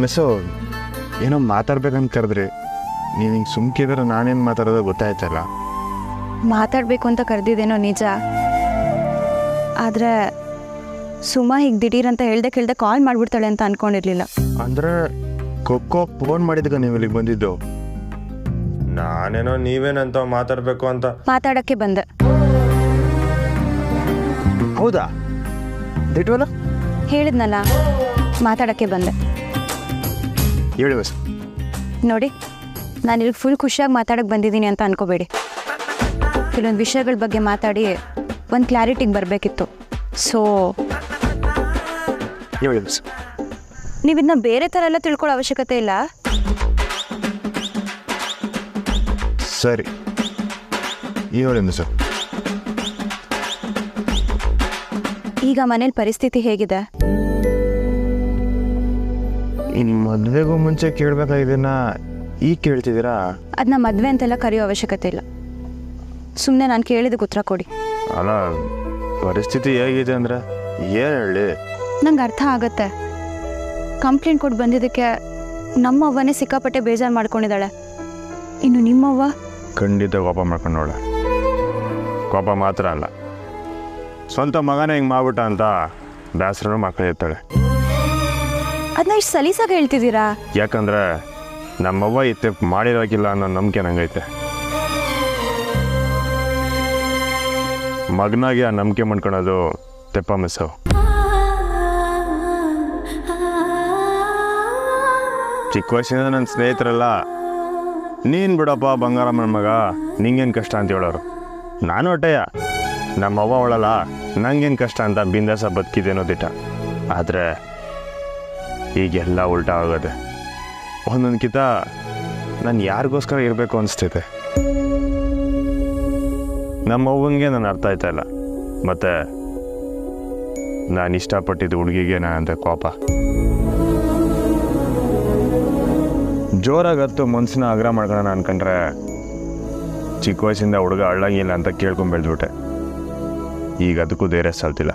Miss ಏನೋ ಮಾತಾಡ್ಬೇಕಂತ ಕರೆದ್ರಿ ನೀವು ಹಿಂಗೆ ಸುಮ್ಕಿದ್ರೆ ನಾನೇನು ಮಾತಾಡೋದು ಗೊತ್ತಾಯ್ತಲ್ಲ. ಮಾತಾಡಬೇಕು ಅಂತ ಕರೆದಿದ್ದೇನೋ ನಿಜ, ಆದರೆ ಸುಮಾ ಹೀಗೆ ದಿಢೀರಂತ ಹೇಳ್ದೆ ಕಾಲ್ ಮಾಡಿಬಿಡ್ತಾಳೆ ಅಂತ ಅಂದ್ಕೊಂಡಿರಲಿಲ್ಲ. ಅಂದರೆ ಕೊಕ್ಕೋ ಫೋನ್ ಮಾಡಿದ್ಗ ನೀವು ಇಲ್ಲಿಗೆ ಬಂದಿದ್ದು? ನಾನೇನೋ ನೀವೇನಂತ ಮಾತಾಡಬೇಕು ಅಂತ ಮಾತಾಡೋಕ್ಕೆ ಬಂದೆ. ಹೌದಾ? ದಿಟ್ವಲ್ಲ ಹೇಳಿದ್ನಲ್ಲ, ಮಾತಾಡೋಕ್ಕೆ ಬಂದೆ. ಹೇಳಿ ಬಸ್. ನೋಡಿ, ನಾನು ಇಲ್ಲಿ ಫುಲ್ ಖುಷಿಯಾಗಿ ಮಾತಾಡೋಕ್ಕೆ ಬಂದಿದ್ದೀನಿ ಅಂತ ಅನ್ಕೋಬೇಡಿ. ಕೆಲವೊಂದು ವಿಷಯಗಳ ಬಗ್ಗೆ ಮಾತಾಡಿ ಒಂದು ಕ್ಲಾರಿಟಿಗೆ ಬರಬೇಕಿತ್ತು. ಸೊ ಹೇಳಿ ಬಸ್. ನೀವು ಇದನ್ನ ಬೇರೆ ಥರ ಎಲ್ಲ ತಿಳ್ಕೊಳ್ಳೋ ಅವಶ್ಯಕತೆ ಇಲ್ಲ. ಸರಿ ಹೇಳಿ ಮಿಸ್. ಈಗ ಮನೇಲಿ ಪರಿಸ್ಥಿತಿ ಹೇಗಿದೆ? ಇನ್ನು ಮದುವೆಗೂ ಮುಂಚೆ ಕೇಳಬೇಕಾಗಿದ್ದನ್ನ ಈಗ ಕೇಳ್ತಿದ್ದೀರಾ? ಅದನ್ನ ಮದುವೆ ಅಂತೆಲ್ಲ ಕರೆಯೋ ಅವಶ್ಯಕತೆ ಇಲ್ಲ. ಸುಮ್ಮನೆ ನಾನು ಕೇಳಿದಕ್ಕೆ ಉತ್ತರ ಕೊಡಿ. ಅಲ್ಲ, ಪರಿಸ್ಥಿತಿ ಹೇಗಿದೆ ಅಂದರೆ ಏನು ಹೇಳಿ? ನಂಗೆ ಅರ್ಥ ಆಗತ್ತೆ. ಕಂಪ್ಲೇಂಟ್ ಕೊಟ್ಟು ಬಂದಿದ್ದಕ್ಕೆ ನಮ್ಮವ್ವನೇ ಸಿಕ್ಕಾಪಟ್ಟೆ ಬೇಜಾರು ಮಾಡ್ಕೊಂಡಿದ್ದಾಳೆ. ಇನ್ನು ನಿಮ್ಮವ್ವ ಖಂಡಿತ ಕೋಪ ಮಾಡ್ಕೊಂಡೋಳ. ಕೋಪ ಮಾತ್ರ ಅಲ್ಲ, ಸ್ವಂತ ಮಗನೇ ಹಿಂಗೆ ಮಾಡ್ಬಿಟ್ಟ ಅಂತ ಬೇಸರನೂ ಮಾಡ್ಕೊಂಡಿರ್ತಾಳೆ. ಅದನ್ನ ಇಷ್ಟು ಸಲೀಸಾಗಿ ಹೇಳ್ತಿದ್ದೀರಾ? ಯಾಕಂದರೆ ನಮ್ಮವ್ವ ಇತ್ತೆ ಮಾಡಿರೋಕಿಲ್ಲ ಅನ್ನೋ ನಂಬಿಕೆ ನಂಗೈತೆ. ಮಗನಾಗಿ ಆ ನಂಬಿಕೆ ಮಾಡ್ಕೊಳೋದು ತೆಪ್ಪ ಮಿಸ್ಸು. ಚಿಕ್ಕ ವಯಸ್ಸಿಂದ ನನ್ನ ಸ್ನೇಹಿತರೆಲ್ಲ ನೀನು ಬಿಡಪ್ಪ ಬಂಗಾರಮ್ಮನ ಮಗ, ನಿಂಗೇನು ಕಷ್ಟ ಅಂತ ಹೇಳೋರು. ನಾನು ಹೊಟ್ಟೆಯ ನಮ್ಮವ್ವ ಅವಳಲ್ಲ, ನಂಗೇನು ಕಷ್ಟ ಅಂತ ಬಿಂದಾಸ ಬದುಕಿದೇನೋ ದಿಟ. ಆದರೆ ಈಗೆಲ್ಲ ಉಲ್ಟಾ ಆಗೋದೆ. ಒಂದೊಂದ್ಕಿಂತ ನಾನು ಯಾರಿಗೋಸ್ಕರ ಇರಬೇಕು ಅನಿಸ್ತೈತೆ. ನಮ್ಮವ್ವಂಗೆ ನಾನು ಅರ್ಥ ಆಯ್ತಾ ಇಲ್ಲ, ಮತ್ತು ನಾನು ಇಷ್ಟಪಟ್ಟಿದ್ದು ಹುಡುಗಿಗೆ ನಾನಂತ ಕೋಪ. ಜೋರಾಗಿ ಹತ್ತು ಮನ್ಸಿನ ಆಗ್ರಹ ಮಾಡ್ಕೊಳ್ಳೋಣ ಅನ್ಕೊಂಡ್ರೆ ಚಿಕ್ಕ ವಯಸ್ಸಿಂದ ಹುಡುಗ ಅಳ್ಳಂಗಿಲ್ಲ ಅಂತ ಕೇಳ್ಕೊಂಡು ಬೆಳೆದ್ಬಿಟ್ಟೆ. ಈಗ ಅದಕ್ಕೂ ಧೈರ್ಯ ಸಾಲ್ತಿಲ್ಲ.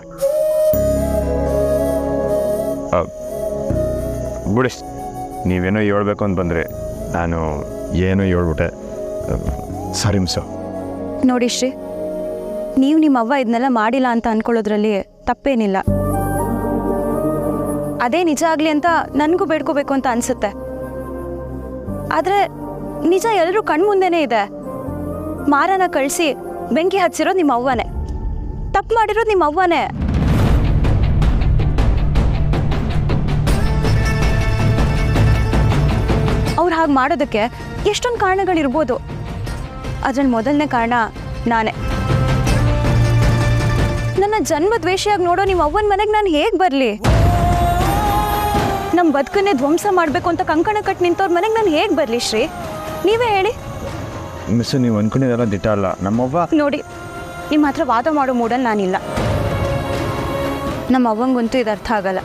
ಬಿಡಿ, ನೀವೇನೋ ಹೇಳ್ಬೇಕು ಅಂತ ಬಂದರೆ ನಾನು ಏನೋ ಹೇಳ್ಬಿಟ್ಟೆ. ಸಾರಿ ಮಿಸ್ಸು. ನೋಡಿ ಶ್ರೀ, ನೀವು ನಿಮ್ಮ ಅವ್ವ ಇದನ್ನೆಲ್ಲ ಮಾಡಿಲ್ಲ ಅಂತ ಅಂದ್ಕೊಳ್ಳೋದ್ರಲ್ಲಿ ತಪ್ಪೇನಿಲ್ಲ. ಅದೇ ನಿಜ ಆಗಲಿ ಅಂತ ನನಗೂ ಬೇಡ್ಕೋಬೇಕು ಅಂತ ಅನಿಸುತ್ತೆ. ಆದರೆ ನಿಜ ಎಲ್ಲರೂ ಕಣ್ಮುಂದೆನೇ ಇದೆ. ಮಾರನ ಕಳಿಸಿ ಬೆಂಕಿ ಹಚ್ಚಿರೋದು ನಿಮ್ಮ ಅವ್ವನೇ, ತಪ್ಪು ಮಾಡಿರೋದು ನಿಮ್ಮ ಅವ್ವನೇ. ಅವ್ರು ಹಾಗೆ ಮಾಡೋದಕ್ಕೆ ಎಷ್ಟೊಂದು ಕಾರಣಗಳಿರ್ಬೋದು. ಅದ್ರಲ್ಲಿ ಮೊದಲನೇ ಕಾರಣ ನಾನೇ. ನನ್ನ ಜನ್ಮ ದ್ವೇಷಿಯಾಗಿ ನೋಡೋ ನಿಮ್ಮ ಅವ್ವನ ಮನೆಗೆ ನಾನು ಹೇಗೆ ಬರಲಿ? ನಮ್ಮ ಬದುಕನ್ನೇ ಧ್ವಂಸ ಮಾಡಬೇಕು ಅಂತ ಕಂಕಣ ಕಟ್ಟು ನಿಂತವ್ರ ಮನೆಗೆ ನಾನು ಹೇಗೆ ಬರಲಿ ಶ್ರೀ? ನೀವೇ ಹೇಳಿ. ಮಿಸ್, ನೀವು ಅಂದ್ಕೊಂಡಿದ್ದೆಲ್ಲ ದಿಟ್ಟ ಅಲ್ಲ. ನಮ್ಮವ್ವ ನೋಡಿ, ನಿಮ್ಮ ಹತ್ರ ವಾದ ಮಾಡೋ ಮೂಡಲ್ಲಿ ನಾನಿಲ್ಲ. ನಮ್ಮ ಅವ್ವಂಗಂತೂ ಇದು ಅರ್ಥ ಆಗಲ್ಲ.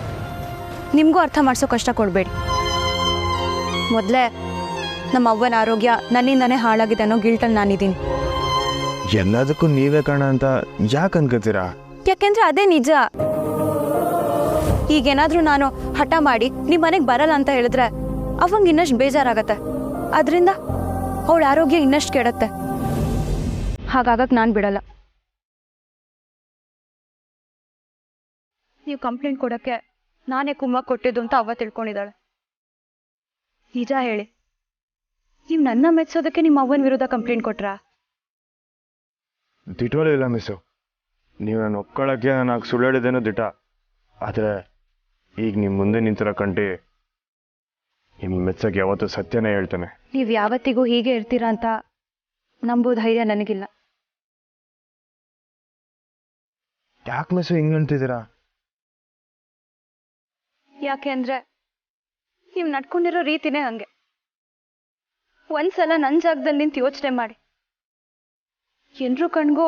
ನಿಮಗೂ ಅರ್ಥ ಮಾಡಿಸೋ ಕಷ್ಟ ಕೊಡಬೇಡಿ. ಮೊದಲೇ ನಮ್ಮ ಅವ್ವನ ಆರೋಗ್ಯ ನನ್ನಿಂದನೇ ಹಾಳಾಗಿದೆ ಅನ್ನೋ ಗಿಲ್ಟಲ್ಲಿ ನಾನಿದ್ದೀನಿ. ಎಲ್ಲದಕ್ಕೂ ನೀವೇ ಕಾರಣ ಅಂತ ಯಾಕೆ ಅನ್ಕೋತೀರಾ? ಯಾಕೆಂದ್ರೆ ಅದೇ ನಿಜ. ಈಗೇನಾದರೂ ನಾನು ಹಠ ಮಾಡಿ ನಿಮ್ಮ ಮನೆಗೆ ಬರಲ್ಲ ಅಂತ ಹೇಳಿದ್ರೆ ಅವಂಗೆ ಇನ್ನಷ್ಟು ಬೇಜಾರಾಗತ್ತೆ. ಅದರಿಂದ ಅವಳ ಆರೋಗ್ಯ ಇನ್ನಷ್ಟು ಕೆಡತ್ತೆ. ಹಾಗಾಗಕ್ಕೆ ನಾನು ಬಿಡಲ್ಲ. ನೀವು ಕಂಪ್ಲೇಂಟ್ ಕೊಡೋಕ್ಕೆ ನಾನೇ ಕುಮ್ಮ ಕೊಟ್ಟಿದ್ದು ಅಂತ ಅವ್ವ ತಿಳ್ಕೊಂಡಿದ್ದಾಳೆ. ನಿಜ ಹೇಳಿ, ನೀವು ನನ್ನ ಮೆಚ್ಚೋದಕ್ಕೆ ನಿಮ್ಮ ಅವ್ವನ ವಿರುದ್ಧ ಕಂಪ್ಲೇಂಟ್ ಕೊಟ್ರಾ? ದಿಟವೂ ಇಲ್ಲ ಮಿಸ್ಸು. ನೀವು ನಾನು ಒಪ್ಕೊಳ್ಳೋಕ್ಕೆ ನಾನು ಸುಳ್ಳು ಹೇಳಿದ್ದೇನೋ ದಿಟ. ಆದರೆ ಈಗ ನಿಮ್ಮ ಮುಂದೆ ನಿಂತಿರೋ ಕಂಡು ನಿಮ್ಮ ಮೆಚ್ಚಕ್ಕೆ ಯಾವತ್ತೂ ಸತ್ಯನೇ ಹೇಳ್ತಾನೆ. ನೀವು ಯಾವತ್ತಿಗೂ ಹೀಗೆ ಇರ್ತೀರಾ ಅಂತ ನಂಬೋ ಧೈರ್ಯ ನನಗಿಲ್ಲ. ಯಾಕೆ ಮಿಸ್ಸು ಹಿಂಗೆ ಅಂತಿದ್ದೀರಾ? ಯಾಕೆ ಅಂದರೆ ನೀವು ನಡ್ಕೊಂಡಿರೋ ರೀತಿನೇ ಹಂಗೆ. ಒಂದ್ಸಲ ನನ್ನ ಜಾಗದಲ್ಲಿ ನಿಂತು ಯೋಚನೆ ಮಾಡಿ. ಎಲ್ರೂ ಕಣ್ಗೂ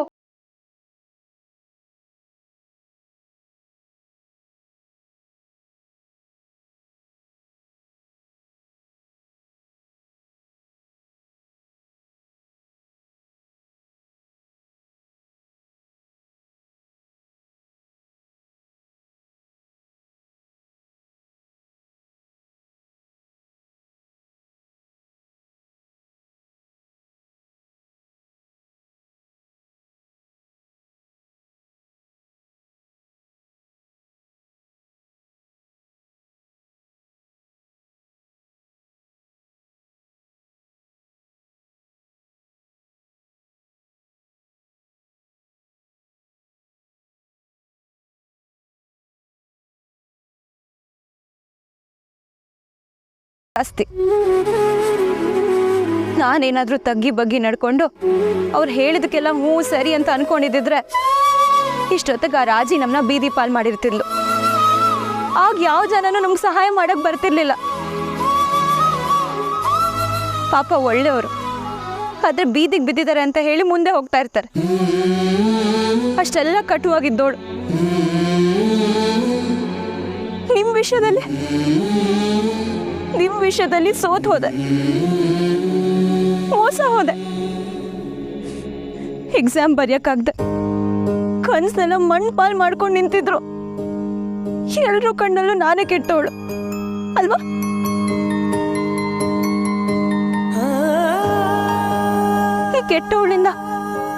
ಜಾಸ್ತಿ. ನಾನೇನಾದ್ರೂ ತಗ್ಗಿ ಬಗ್ಗಿ ನಡ್ಕೊಂಡು ಅವ್ರು ಹೇಳಿದಕ್ಕೆಲ್ಲ ಹ್ಞೂ ಸರಿ ಅಂತ ಅನ್ಕೊಂಡಿದ್ದಿದ್ರೆ ಇಷ್ಟೊತ್ತಿಗೆ ಆ ರಾಜಿ ನಮ್ಮನ್ನ ಬೀದಿ ಪಾಲ್ ಮಾಡಿರ್ತಿರ್ಲು. ಆಗ ಯಾವ ಜನನೂ ನಮ್ಗೆ ಸಹಾಯ ಮಾಡಕ್ ಬರ್ತಿರ್ಲಿಲ್ಲ. ಪಾಪ ಒಳ್ಳೆಯವರು, ಆದ್ರೆ ಬೀದಿಗೆ ಬಿದ್ದಿದ್ದಾರೆ ಅಂತ ಹೇಳಿ ಮುಂದೆ ಹೋಗ್ತಾ ಇರ್ತಾರೆ. ಅಷ್ಟೆಲ್ಲ ಕಟುವಾಗಿದ್ದೋಳು. ನಿಮ್ಮ ವಿಷಯದಲ್ಲಿ ಸೋತ್ ಹೋದೆ, ಮೋಸ ಹೋದೆ. ಎಕ್ಸಾಮ್ ಬರೆಯಕ್ಕಾಗ್ದೆ, ಕನ್ಸೆಲ್ಲ ಮಣ್ಣು ಪಾಲ್ ಮಾಡ್ಕೊಂಡು ನಿಂತಿದ್ರು. ಎಲ್ರೂ ಕಣ್ಣಲ್ಲೂ ನಾನೇ ಕೆಟ್ಟವಳು ಅಲ್ವಾ? ಈ ಕೆಟ್ಟವಳಿಂದ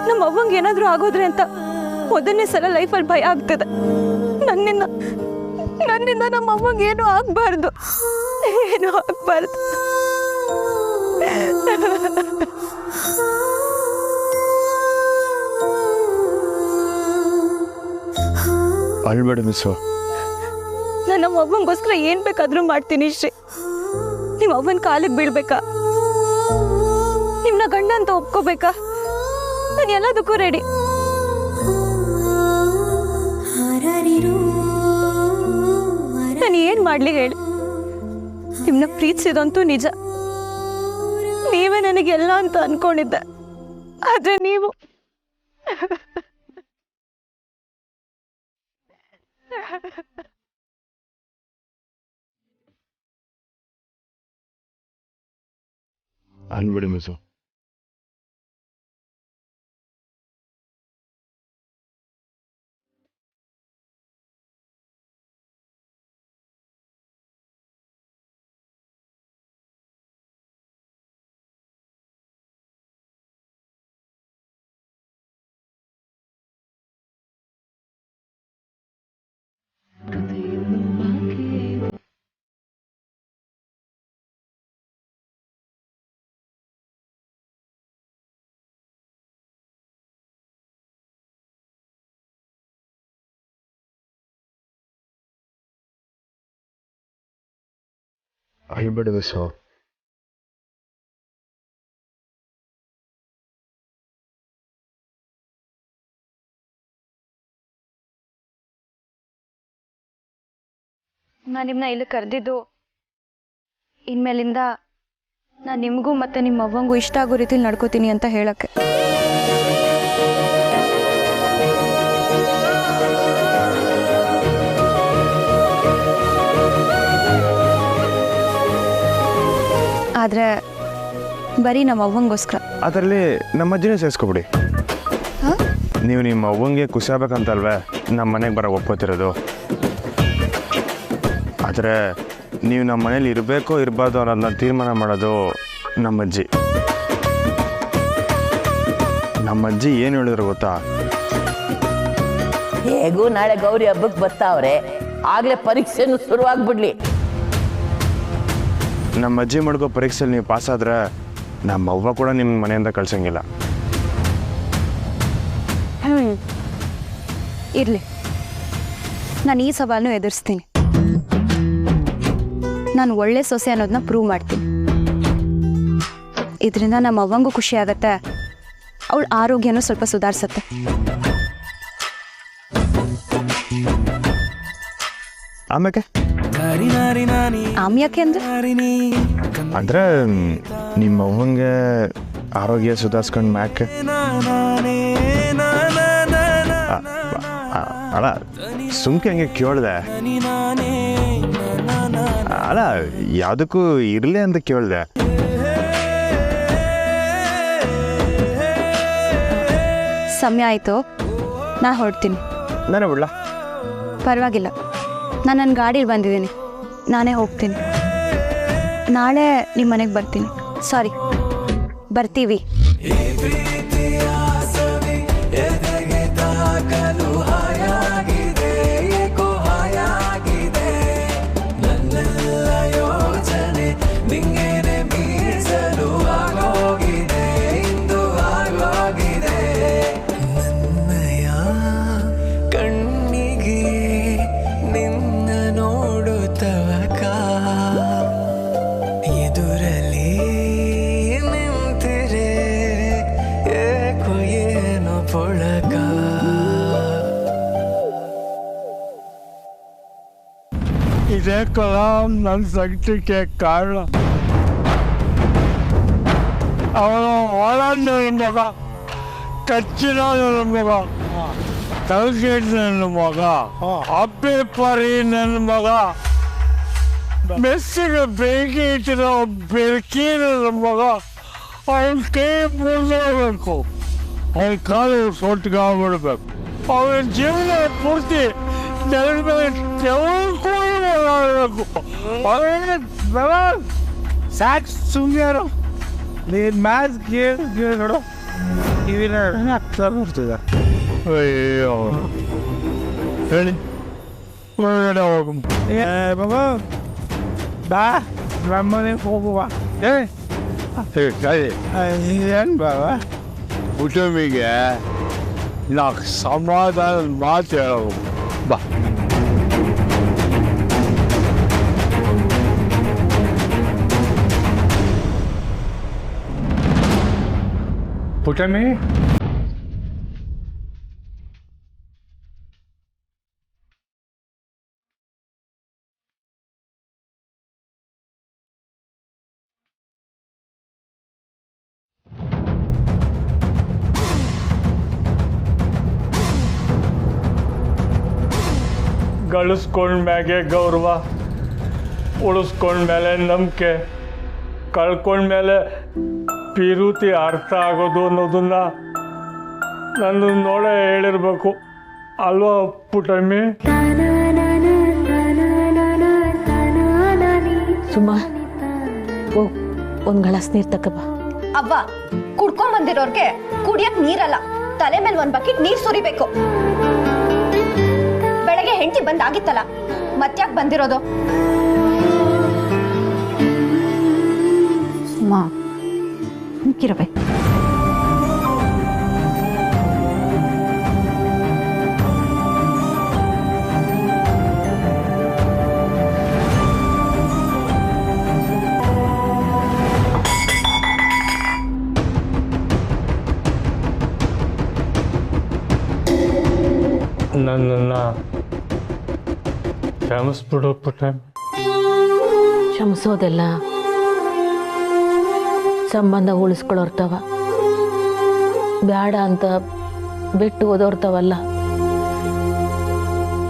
ನಮ್ಮ ಅವ್ವಂಗೆ ಏನಾದ್ರೂ ಆಗೋದ್ರೆ ಅಂತ ಮೊದಲನೇ ಸಲ ಲೈಫಲ್ಲಿ ಭಯ ಆಗ್ತದೆ. ನನ್ನಿಂದ ನಮ್ಮ ಅವ್ವಂಗೆ ಏನೂ ಆಗ್ಬಾರ್ದು. ಅಳ್ಬೇಡ ಮಿಸ್ಸು. ನಾನು ನಮ್ಮ ಅವ್ವಂಗೋಸ್ಕರ ಏನ್ ಬೇಕಾದ್ರೂ ಮಾಡ್ತೀನಿ ಶ್ರೀ. ನಿಮ್ಮ ಅವ್ವನ ಕಾಲಿಗೆ ಬೀಳ್ಬೇಕಾ? ನಿಮ್ನ ಗಂಡ ಅಂತ ಒಪ್ಕೋಬೇಕಾ? ನಾನು ಎಲ್ಲದಕ್ಕೂ ರೆಡಿ. ನಾನು ಏನ್ ಮಾಡ್ಲಿ ಹೇಳಿ? ನಿಮ್ನ ಪ್ರೀತಿಸಿದಂತೂ ನಿಜ. ನೀವೇ ನನಗೆಲ್ಲ ಅಂತ ಅನ್ಕೊಂಡಿದ್ದೆ. ಆದ್ರೆ ನೀವು ಅನ್ಬಿಡಿ ಮಿಸ್ಸು. ಅಳ್ಬೇಡ ಮಿಸ್ಸು. ನಾನು ನಿಮ್ಮನ್ನ ಇಲ್ಲಿ ಕರೆದಿದ್ದು ಇನ್ಮೇಲಿಂದ ನಾನು ನಿಮಗೂ ಮತ್ತೆ ನಿಮ್ಮ ಅವ್ವಂಗೂ ಇಷ್ಟ ಆಗೋ ರೀತಿಲಿ ನಡ್ಕೋತೀನಿ ಅಂತ ಹೇಳಕ್ಕೆ. ಆದ್ರೆ ಬರೀ ನಮ್ಮ ಅವ್ವಂಗೋಸ್ಕರ. ಅದರಲ್ಲಿ ನಮ್ಮ ಅಜ್ಜಿನೇ ಸೇರಿಸ್ಕೊಬಿಡಿ. ನೀವು ನಿಮ್ಮ ಅವ್ವಂಗೆ ಖುಷಿ ಆಗ್ಬೇಕಂತಲ್ವೇ ನಮ್ಮ ಮನೆಗೆ ಬರೋ ಒಪ್ಕೋತಿರೋದು. ಆದರೆ ನೀವು ನಮ್ಮ ಮನೇಲಿ ಇರಬೇಕೋ ಇರಬಾರ್ದು ಅನ್ನೋದನ್ನ ತೀರ್ಮಾನ ಮಾಡೋದು ನಮ್ಮಜ್ಜಿ. ನಮ್ಮಜ್ಜಿ ಏನು ಹೇಳಿದ್ರು ಗೊತ್ತಾ? ಹೇಗೂ ನಾಳೆ ಗೌರಿ ಹಬ್ಬಕ್ಕೆ ಬರ್ತಾವ್ರೆ, ಆಗ್ಲೇ ಪರೀಕ್ಷೆನೂ ಶುರುವಾಗ್ಬಿಡ್ಲಿ. ನಮ್ಮ ಅಜ್ಜಿ ಮಾಡ್ಕೋ ಪರೀಕ್ಷೆಯಲ್ಲಿ ನೀವು ಪಾಸ್ ಆದ್ರೆ ನಮ್ಮ ಅವ್ವ ಕೂಡ ನಿಮ್ಮ ಮನೆಯಿಂದ ಕಳ್ಸಂಗಿಲ್ಲ. ಇರಲಿ, ನಾನು ಈ ಸವಾಲನ್ನು ಎದುರಿಸ್ತೀನಿ. ನಾನು ಒಳ್ಳೆ ಸೊಸೆ ಅನ್ನೋದನ್ನ ಪ್ರೂವ್ ಮಾಡ್ತೀನಿ. ಇದರಿಂದ ನಮ್ಮ ಅವ್ವಂಗೂ ಖುಷಿ ಆಗತ್ತೆ, ಅವಳ ಆರೋಗ್ಯನೂ ಸ್ವಲ್ಪ ಸುಧಾರಿಸತ್ತೆ. ಆಮ್ಯಾಕೆ ಅಂದ್ರೆ ನಿಮ್ಮ ಅವ್ವಂಗೆ ಆರೋಗ್ಯ ಸುಧಾರಿಸ್ಕೊಂಡು ಮ್ಯಾಕೆ ಅಲ್ಲ ಸುಮ್ಕೆ ಹಂಗೆ ಕೇಳಿದೆ. ಅಲ್ಲ ಯಾವುದಕ್ಕೂ ಇರಲಿ ಅಂತ ಕೇಳಿದೆ. ಸಮಯ ಆಯಿತು, ನಾ ಹೊರಡ್ತೀನಿ. ನಾನೇ ಬಿಡ್ಲ? ಪರವಾಗಿಲ್ಲ, ನಾನು ನನ್ನ ಗಾಡೀಲಿ ಬಂದಿದ್ದೀನಿ, ನಾನೇ ಹೋಗ್ತೀನಿ. ನಾಳೆ ನಿಮ್ಮ ಮನೆಗೆ ಬರ್ತೀನಿ. ಸಾರಿ, ಬರ್ತೀವಿ. ಕಲ ನನ್ನ ಸಂಕಟಕ್ಕೆ ಕಾರಣ. ಅವನು ಹೊಳ ನನ್ನ ಮಗ, ಕಚ್ಚಿನ ನನ್ನ ಮಗ, ತಲಕೆಟ್ ನನ್ನ ಮಗ, ಅಪ್ಪೆ ಪರಿ ನನ್ನ ಮಗ, ಮೆಸ್ಸಿಗೆ ಬೆಂಕಿ ಇಟ್ಟಿರೋ ಬೆಂಕಿ ನನ್ನ ಮಗ. ಅವನ ಕೈ ಮುರಿದೋಗ್ಬೇಕು, ಅವನ ಕಾಲು ಸೊಟ್ಟಿಗಾಗ್ಬಿಡ್ಬೇಕು. ಅವನ ಜೀವನ ಪೂರ್ತಿ ನೆಲದ ಮೇಲೆ ತೆಗೆದುಕೊಂಡು ಸಾಕು. ಸುಮ್ಮನೆ ನೀನು ಮ್ಯಾಚ್ ಕೇಳಿ ನೋಡು, ಇವಿನ ಆಗ್ತಾ ಬರ್ತಿದ. ಅಯ್ಯೋ ಹೇಳಿ ಹೊರಗಡೆ ಹೋಗು. ಬಾಬಾ ಬಾ, ನಮ್ಮನೆ ಹೋಗುವ. ಏನು ಬಾಬಾ ಕುಟುಂಬಿಗೆ ನಾಲ್ಕು ಸಮಾಧಾನ ಮಾತು ಹೇಳೋದು ಬಾ. ಪುಟಮಿ ಗಳಿಸ್ಕೊಂಡ್ಮ್ಯಾಗೆ ಗೌರವ, ಉಳಿಸ್ಕೊಂಡ್ಮೇಲೆ ನಂಬಿಕೆ, ಕಳ್ಕೊಂಡ್ಮೇಲೆ ಪಿರುತಿ ಅರ್ಥ ಆಗೋದು ಅನ್ನೋದನ್ನ ನನ್ನ ನೋಡೇ ಹೇಳಿರ್ಬೇಕು ಅಲ್ವಾ ಪುಟಮ್ಮಿ? ಸುಮ್ಮ ಹೋಗ್ ಒಂದು ಗ್ಲಾಸ್ ನೀರು ತಕ ಬಾ. ಅವ್ವ, ಕುಡ್ಕೊಂಡ್ ಬಂದಿರೋರ್ಗೆ ಕುಡಿಯಕ್ ನೀರಲ್ಲ, ತಲೆ ಮೇಲೆ ಒಂದ್ ಬಕೆಟ್ ನೀರ್ ಸುರಿಬೇಕು. ಬೆಳಗ್ಗೆ ಹೆಂಡತಿ ಬಂದಾಗಿತ್ತಲ್ಲ, ಮತ್ತ್ಯಾಕ್ ಬಂದಿರೋದು? ಸುಮ್ಮ ಮುಕ್ಕಿರಬೇಕು. ನನ್ನನ್ನು ಕ್ಷಮಿಸ್ಬಿಡು ಪುಟಮ್ಮಿ. ಕ್ಷಮಿಸೋದೆಲ್ಲ ಸಂಬಂಧ ಉಳಿಸ್ಕೊಳ್ಳೋರ್ತವ, ಬೇಡ ಅಂತ ಬಿಟ್ಟು ಓದೋರ್ತವಲ್ಲ.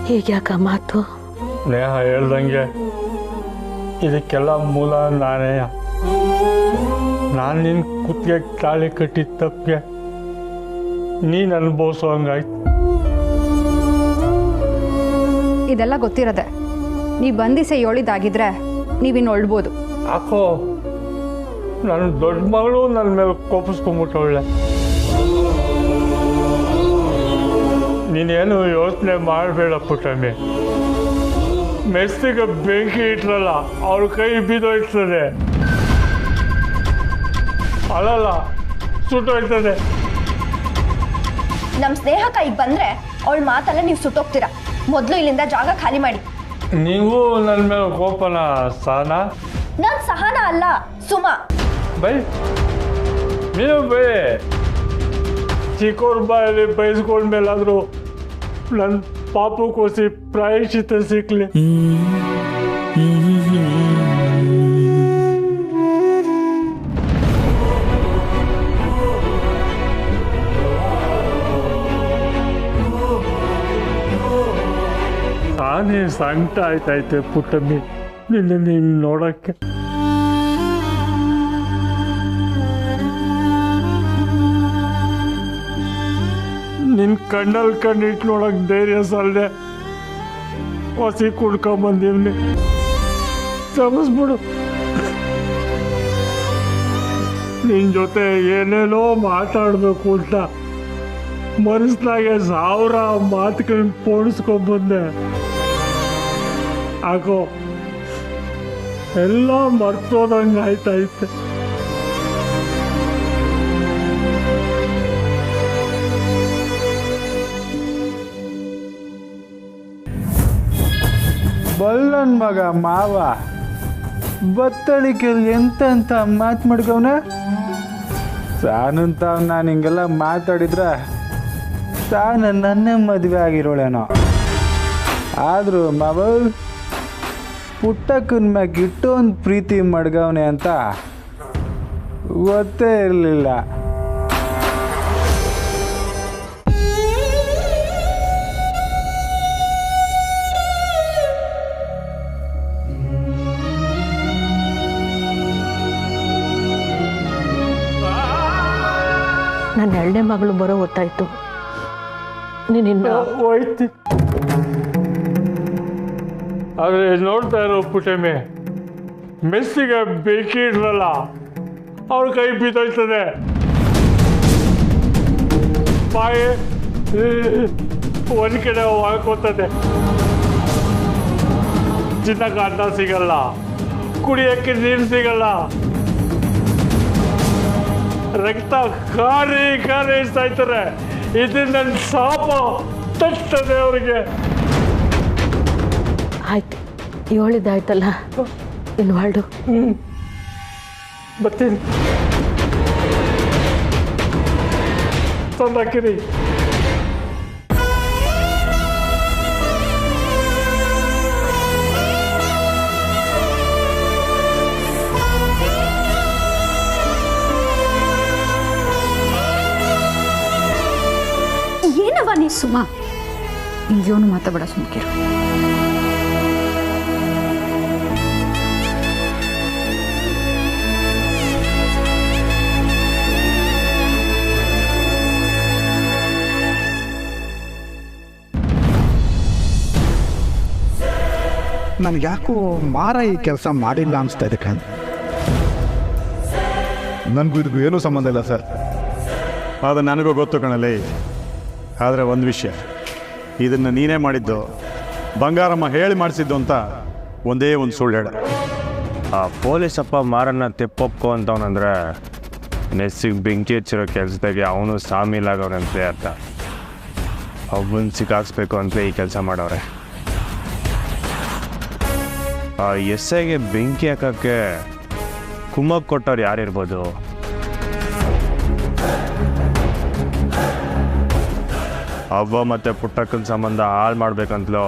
ಹೀಗ್ಯಾಕ ಮಾತು? ನೇಹ ಹೇಳ್ದಂಗೆ ಇದಕ್ಕೆಲ್ಲ ಮೂಲ ನಾನೇ. ನಾನು ನಿನ್ನ ಕುತ್ತಿಗೆ ತಾಳಿ ಕಟ್ಟಿದ ತಪ್ಪಿಗೆ ನೀನು ಅನುಭವಿಸೋ ಹಂಗಾಯ್ತು. ಇದೆಲ್ಲ ಗೊತ್ತಿರದೆ ನೀವು ಬಂದಿಸೆ ಹೇಳಿದಾಗಿದ್ರೆ ನೀವಿನ್ನು ಒಳ್ಬೋದು. ಯಾಕೋ ನನ್ನ ದೊಡ್ಡ ಮಗಳು ನನ್ನ ಮೇಲೆ ಕೋಪಿಸ್ಕೊಂಬಿಟ್ಟವಳೆ. ನೀನೇನು ಯೋಚನೆ ಮಾಡಬೇಡ ಪುಟಮ್ಮಿ. ಮೆಸ್ಸಿಗೆ ಬೆಂಕಿ ಇಟ್ರಲ್ಲ, ಅವ್ರ ಕೈ ಬಿದ್ದೋಯ್ತದೆ. ಅಲ್ಲಲ್ಲ, ಸುಟ್ಟೋಯ್ತದೆ. ನಮ್ ಸ್ನೇಹ ಕೈಗೆ ಬಂದ್ರೆ ಅವಳ ಮಾತಲ್ಲ ನೀವು ಸುಟ್ಟೋಗ್ತೀರಾ. ಮೊದ್ಲು ಇಲ್ಲಿಂದ ಜಾಗ ಖಾಲಿ ಮಾಡಿ. ನೀವು ನನ್ನ ಮೇಲೆ ಕೋಪನ ಸಹನ? ನಾನ್ ಸಹನ ಅಲ್ಲ, ಸುಮಾ. ಬೈ ನೀವು ಬೈ. ಚಿಕ್ಕವ್ರ ಬಾಯಲ್ಲಿ ಬಯಸ್ಕೊಂಡ್ಮೇಲಾದ್ರೂ ನನ್ನ ಪಾಪಕ್ಕೋಸಿ ಪ್ರಾಯಶ್ಚಿತ್ತ ಸಿಕ್ಲಿ. ನಾನೇ ಸಂಕಟ ಆಯ್ತೈತೆ ಪುಟ್ಟಮ್ಮಿ ನಿನ್ನ ನೀನು ನೋಡಕ್ಕೆ. ನಿನ್ನ ಕಣ್ಣಲ್ಲಿ ಕಣ್ಣಿಟ್ಟು ನೋಡಕ್ ಧೈರ್ಯ ಸಲ್ದೆ ಹೊಸಿ ಕುಡ್ಕೊಂಬಂದಿವ್ನಿ. ಕ್ಷಮಿಸ್ಬಿಡು. ನಿನ್ನ ಜೊತೆ ಏನೇನೋ ಮಾತಾಡಬೇಕು ಅಂತ ಮನಸ್ಸಿನಾಗೆ 1000 ಮಾತುಗಳನ್ನ ಪೋಣಿಸ್ಕೊಂಡ್ಬಂದೆ. ಯಾಕೋ ಎಲ್ಲ ಮರ್ತೋದಂಗೆ ಆಯ್ತೈತೆ. ಬಲ್ಲನ್ ಮಗ ಮಾವ ಬತ್ತಳಿಕೆಯಲ್ಲಿ ಎಂತ ಮಾತು ಮಾಡ್ಕವನ. ಸಾನಂತ ನಾನು ಹಿಂಗೆಲ್ಲ ಮಾತಾಡಿದ್ರೆ ತಾನು ನನ್ನೇ ಮದುವೆ ಆಗಿರೋಳೇನೋ. ಆದರೂ ಮಾವ ಪುಟ್ಟಕ್ಕನ ಮ್ಯಾಗ ಇಟ್ಟೊಂದು ಪ್ರೀತಿ ಮಡ್ಗವನೆ ಅಂತ ಗೊತ್ತೇ ಇರಲಿಲ್ಲ. ನನ್ನ 2ನೇ ಮಗಳು ಬರೋ ಗೊತ್ತಾಯ್ತು. ನೀನಿನ್ನ ಹೋಯ್ತಿ. ಆದರೆ ನೋಡ್ತಾ ಇರೋ ಪುಟಮೆ, ಮೆಸ್ಸಿಗೆ ಬೆಂಕಿ ಇಡ್ರಲ್ಲ, ಅವ್ರ ಕೈ ಬಿದ್ದೋಯ್ತದೆ. ಬಾಯಿ ಒಂದು ಕಡೆ ಹಾಕೋತದೆ. ತಿನ್ನಕ್ಕೆ ಅನ್ನ ಸಿಗಲ್ಲ, ಕುಡಿಯೋಕ್ಕೆ ನೀರು ಸಿಗಲ್ಲ, ರಕ್ತ ಖಾರಿ ಖಾರಿ ಇರ್ತಾಯಿರ್ತಾರೆ. ಇದು ನನ್ನ ಶಾಪ ತಟ್ಟದೆ ಅವ್ರಿಗೆ. ಆಯ್ತು, ಹೇಳಿದ್ದಾಯ್ತಲ್ಲ, ಇನ್ನು ಹೊರಡು. ಬರ್ತೀನಿ. ತಂದಾಕಿರಿ. ಏನವ ನೀ ಸುಮಾ, ಹಿಂಗೇನು ಮಾತಾಡ ಸುಮ್ಕಿರು. ನನಗೆ ಯಾಕೋ ಮಾರ ಈ ಕೆಲಸ ಮಾಡಿಲ್ಲ ಅನಿಸ್ತಾ ಇದೆ ಕಣ್. ನನಗೂ ಇದಕ್ಕೂ ಏನೂ ಸಂಬಂಧ ಇಲ್ಲ ಸರ್. ಅದು ನನಗೂ ಗೊತ್ತು ಕಣಲ್ಲಿ. ಆದರೆ ಒಂದು ವಿಷಯ, ಇದನ್ನು ನೀನೇ ಮಾಡಿದ್ದು, ಬಂಗಾರಮ್ಮ ಹೇಳಿ ಮಾಡಿಸಿದ್ದು ಅಂತ ಒಂದೇ ಒಂದು ಸುಳ್ಳು ಹೇಳ. ಆ ಪೊಲೀಸಪ್ಪ ಮಾರನ್ನ ತೆಪ್ಪೊಪ್ಕೊ ಅಂತವನಂದ್ರೆ ನೆಸ್ಸಿಗೆ ಬೆಂಕಿ ಹಚ್ಚಿರೋ ಕೆಲಸದಾಗೆ ಅವನು ಸಾಮೀಲಾಗವನಂತಲೇ ಅರ್ಥ. ಅವನ್ನ ಸಿಕ್ಕಾಕ್ಸ್ಬೇಕು ಅಂತಲೇ ಈ ಕೆಲಸ ಮಾಡವ್ರೆ. ಆ ಎಸ್ಐಗೆ ಬೆಂಕಿ ಹಾಕೋಕ್ಕೆ ಕುಮ್ಮಕ್ ಕೊಟ್ಟವ್ರು ಯಾರಿರ್ಬೋದು? ಅವ್ವ ಮತ್ತು ಪುಟ್ಟಕ್ಕನ ಸಂಬಂಧ ಹಾಳು ಮಾಡ್ಬೇಕಂತಲೋ,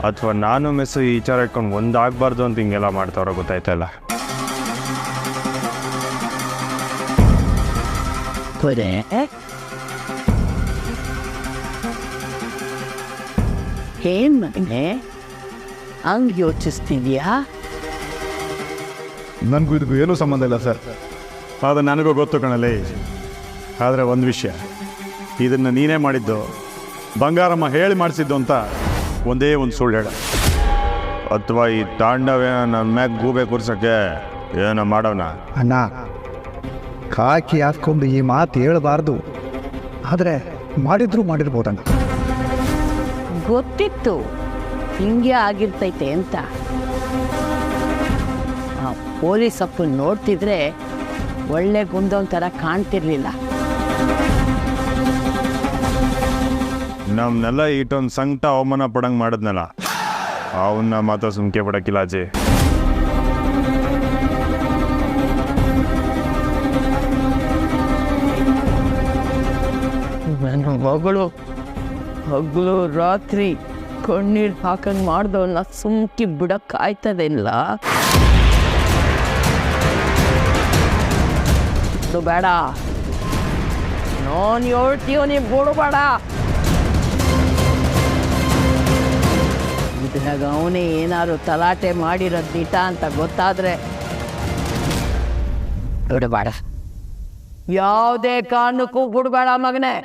ಅಥವಾ ನಾನು ಮೆಸ್ಸು ಈ ವಿಚಾರ ಇಟ್ಕೊಂಡು ಒಂದಾಗಬಾರ್ದು ಅಂತ ಹಿಂಗೆಲ್ಲ ಮಾಡ್ತಾವ್ರೋ ಗೊತ್ತಾಯ್ತಲ್ಲ. ಏನ್ ಮನೆ ಹಂಗೆ ಯೋಚಿಸ್ತಿದ್ಯಾ? ನನಗೂ ಇದಕ್ಕೂ ಏನೂ ಸಂಬಂಧ ಇಲ್ಲ ಸರ್. ಅದು ನನಗೂ ಗೊತ್ತು ಕಣಲ್ಲಿ. ಆದರೆ ಒಂದು ವಿಷಯ, ಇದನ್ನು ನೀನೇ ಮಾಡಿದ್ದು, ಬಂಗಾರಮ್ಮ ಹೇಳಿ ಮಾಡಿಸಿದ್ದು ಅಂತ ಒಂದೇ ಒಂದು ಸುಳ್ಳು ಹೇಳ. ಅಥವಾ ಈ ತಾಂಡವೇ ನನ್ನ ಮ್ಯಾಗ ಗೂಬೆ ಕೂರ್ಸೋಕ್ಕೆ ಏನೋ ಮಾಡೋಣ. ಅಣ್ಣ, ಕಾಕಿ ಹಾಕ್ಕೊಂಡು ಈ ಮಾತು ಹೇಳಬಾರ್ದು, ಆದರೆ ಮಾಡಿರ್ಬೋದಣ್ಣ. ಗೊತ್ತಿತ್ತು ಹಿಂಗೆ ಆಗಿರ್ತೈತೆ ಅಂತ. ಆ ಪೊಲೀಸ್ ಅಪ್ಪನ ನೋಡ್ತಿದ್ರೆ ಒಳ್ಳೆ ಗುಂದೊಂದು ಥರ ಕಾಣ್ತಿರ್ಲಿಲ್ಲ. ನಮ್ಮನ್ನೆಲ್ಲ ಇಟ್ಟೊಂದು ಸಂಕಟ ಅವಮಾನ ಪಡಂಗೆ ಮಾಡಿದ್ನಲ್ಲ, ಅವನ್ನ ಮಾತ್ರ ಸುಮ್ಕೆ ಪಡಕ್ಕಿಲ್ಲ ಅಜ್ಜಿ. ನನ್ನ ಮಗಳು ಹಗಲು ರಾತ್ರಿ ಕಣ್ಣೀರು ಹಾಕಂಗೆ ಮಾಡ್ದವನ್ನ ಸುಮ್ಕಿ ಬಿಡಕ್ಕಾಯ್ತದಿಲ್ಲ. ಬೇಡ, ನಾನು ಹೇಳ್ತೀವ ನೀ ಬಿಡಬೇಡ. ಇದ್ರಾಗ ಅವನೇ ಏನಾದ್ರು ತಲಾಟೆ ಮಾಡಿರೋದು ನಿಟ ಅಂತ ಗೊತ್ತಾದ್ರೆ ಬಿಡಬೇಡ, ಯಾವುದೇ ಕಾರಣಕ್ಕೂ ಬಿಡಬೇಡ ಮಗನೇ.